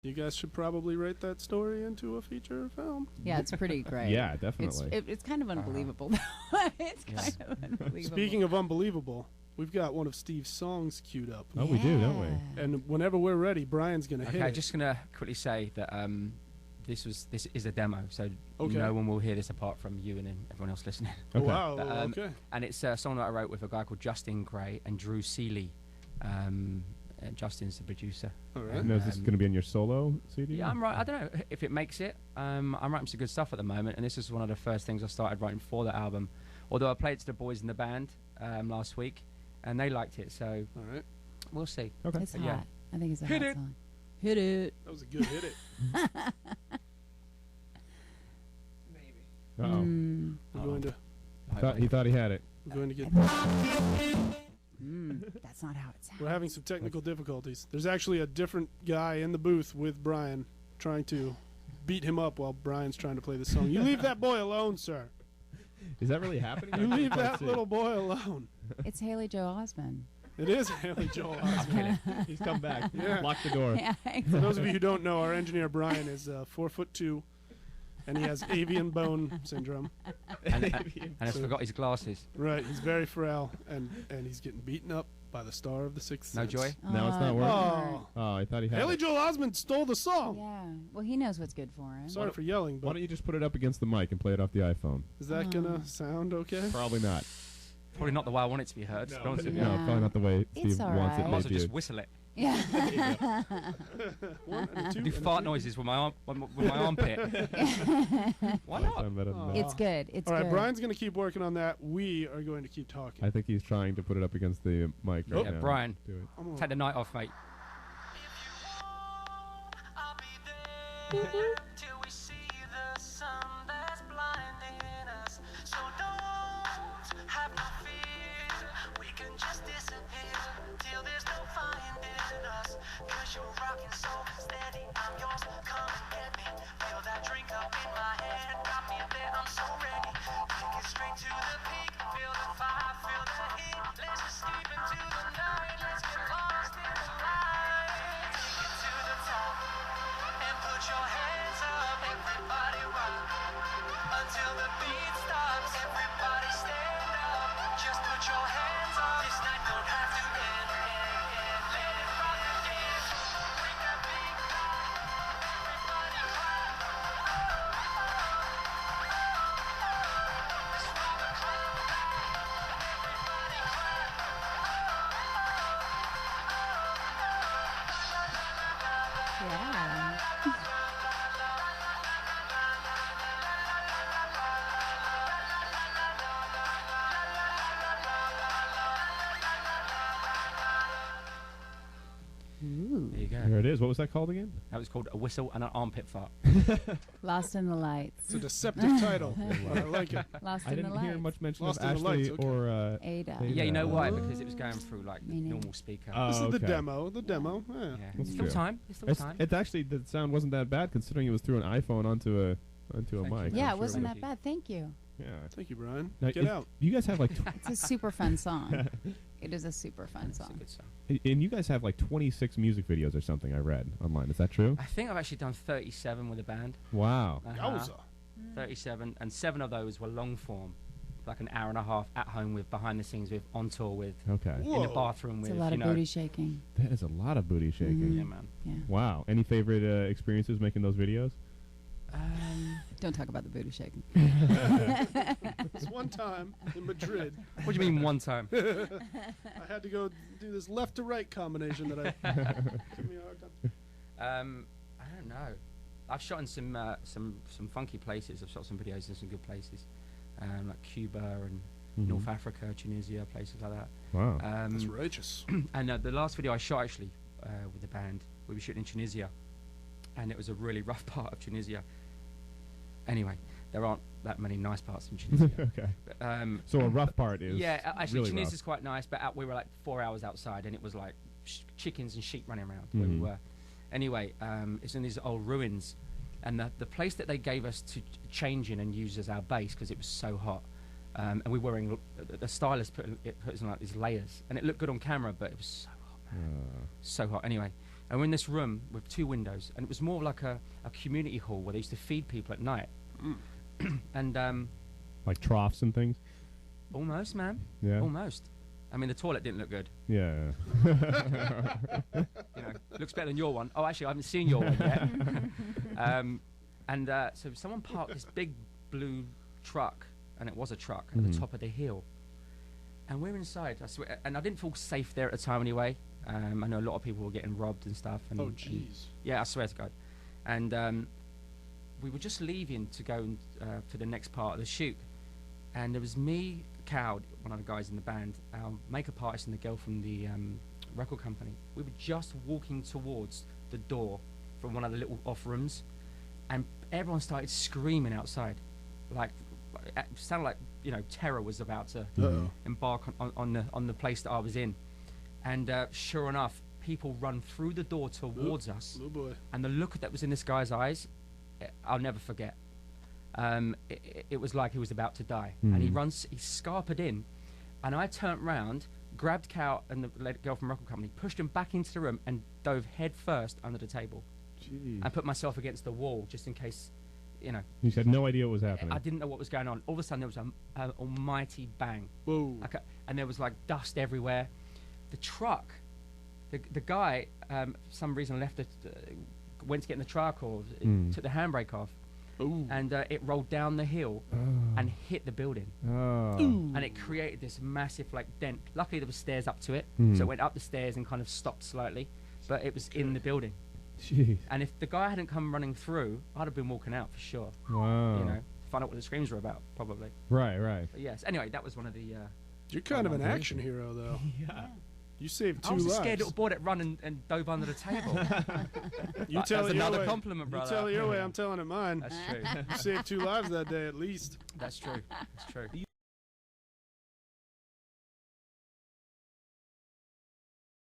You guys should probably write that story into a feature film. Yeah, it's pretty great. Yeah, definitely. It's kind of unbelievable, though. It's kind of unbelievable. Speaking of unbelievable, we've got one of Steve's songs queued up. Oh, we do, don't we? And whenever we're ready, Brian's going to hit it. Okay, just going to quickly say that this is a demo, so Okay. no one will hear this apart from you and then everyone else listening. Okay. Wow, But, okay. And it's a song that I wrote with a guy called Justin Gray and Drew Seeley. And Justin's the producer. All right. Now, is this going to be on your solo CD? Yeah, I'm right. I don't know if it makes it. I'm writing some good stuff at the moment, and this is one of the first things I started writing for the album. Although I played to the boys in the band last week, and they liked it, so All right. we'll see. Okay. It's Yeah. hot. I think it's a Hit hot it. song. Hit it. That was a good hit it. Uh-oh. Mm. We're going to He thought he had it. we're going to get That's not how it sounds. we're having some technical difficulties. There's actually a different guy in the booth with Brian trying to beat him up while Brian's trying to play the song. You leave that boy alone, sir. Is that really happening? You I leave can't that see. little boy alone. It's Haley Joel Osment. It is Haley Joel Osment. He's come back. Yeah. Lock the door. Yeah, For those of you who don't know, our engineer Brian is 4'2", and he has avian bone syndrome. And has forgot his glasses. Right, he's very frail, and he's getting beaten up by the star of the Sixth No Sense. joy. Now it's not working. Oh, Oh, I thought he had Haley it. Joel Osment stole the song. Yeah. Well, he knows what's good for him. Sorry for yelling, Why but don't you just put it up against the mic and play it off the iPhone? is that gonna sound okay? Probably not. Probably not the way I want it to be heard. to be honest with you. No, Yeah. probably not the way It's Steve all wants right. I might as it well just debuted. whistle it. Yeah. One and a two Do and a fart three. noises with my armpit. Why Might not? sound better than Aw. that. It's good. It's All right, good. Brian's gonna keep working on that. We are going to keep talking. I think he's trying to put it up against the mic right Yeah, now. Brian. Do it. I'm gonna- Take the night off, mate. Till we see the sun that's blinding us. So don't have no fear. We can just disappear till there's no finding us. Cause you're rocking so steady, I'm yours. Come and get me. Feel that drink up in my head. Got me there, I'm so ready. Take it straight to the peak. Feel the fire, feel the heat. Let's escape into the night. Let's get lost in the light. Take it to the top. And put your hands up, everybody rock. Until the beat stops, everybody stand up. Just put your hands up. This night don't have to end. Let it rock again. Bring that beat back. Everybody clap. Let's rock the club back. Everybody clap. Yeah. Ooh. There you go. There it is. What was that called again? That was called A Whistle and an Armpit Fart. Lost in the Lights. It's a deceptive title, but I like it. Lost I in the didn't Lights. hear much mention Lost of in the Ashley Lights, okay. or Ada. Ada. Yeah, you know why? Oh. Because it was going through like Meaning. normal speaker. Oh, This is the okay. demo. The demo. Yeah. Yeah. That's Still true. time. It's still It's, time. it's actually, the sound wasn't that bad considering it was through an iPhone onto a Thank you. mic. Yeah, I'm it sure wasn't was- that bad. Thank you. Yeah. Thank you, Brian. Now, Get out. You guys have like, It's a super fun song. It is a super fun It's a song. good song. and you guys have like 26 music videos or something I read online. Is that true? I think I've actually done 37 with a band. Wow. Yowza. 37, and 7 of those were long form, like an hour and a half at home with, behind the scenes with, on tour with, Okay. Whoa. in the bathroom It's with, a lot you of know. booty shaking. That is a lot of booty shaking. Yeah, man. Yeah. Wow. Any favorite experiences making those videos? Don't talk about the booty shaking. This one time in Madrid, What do you mean one time? I had to go do this left to right combination that I took me a hard time. I don't know. I've shot in some funky places. I've shot some videos in some good places, like Cuba and North Africa, Tunisia, places like that. Wow. That's righteous. And the last video I shot actually with the band, we were shooting in Tunisia, and it was a really rough part of Tunisia. Anyway, there aren't that many nice parts in Tunisia. Okay. But, So a rough part is yeah, actually really Tunisia's rough. quite nice, but we were like 4 hours outside, and it was like chickens and sheep running around where we were. Anyway, it's in these old ruins, and the place that they gave us to change in and use as our base because it was so hot, and we were wearing the stylist put us in like these layers, and it looked good on camera, but it was so hot, man. So hot. Anyway, And we're in this room with 2 windows, and it was more like a community hall where they used to feed people at night. And Like troughs and things. almost, man, Yeah. almost. I mean, the toilet didn't look good. Yeah. You know, looks better than your one. Oh, actually, I haven't seen your one yet. So someone parked this big blue truck, and it was a truck at the top of the hill. And we're inside. I swear, and I didn't feel safe there at the time anyway. I know a lot of people were getting robbed and stuff. And, Oh, jeez. yeah, I swear to God. And we were just leaving to go to the next part of the shoot. And there was me, Cowd, one of the guys in the band, our makeup artist, and the girl from the record company. We were just walking towards the door from one of the little off rooms, and everyone started screaming outside. Like, it sounded like, you know, terror was about to embark on the place that I was in. And sure enough, people run through the door towards us. Oh boy. And the look that was in this guy's eyes, I'll never forget. It was like he was about to die. And he scarpered in, and I turned round, grabbed Cal and the girl from record company, pushed him back into the room, and dove head first under the table. Jeez. And put myself against the wall just in case, you know. You had no idea what was happening. I didn't know what was going on. All of a sudden, there was an almighty bang. Whoa. And there was like dust everywhere. The truck, the guy, for some reason left it, went to get in the truck or took the handbrake off. Ooh. And it rolled down the hill and hit the building. Oh. And it created this massive like dent. Luckily there was stairs up to it, so it went up the stairs and kind of stopped slightly, but it was in the building. Jeez. And if the guy hadn't come running through, I'd have been walking out for sure. Wow. You know, find out what the screams were about, probably. Right, right. But yes, anyway, that was one of the You're kind of an action hero, though. Yeah. You saved 2 I was lives. a scared little boy that run and dove under the table. You tell That's it your another way. compliment, brother. You tell it your way, I'm telling it mine. That's true. You saved 2 lives that day at least. That's true. That's true.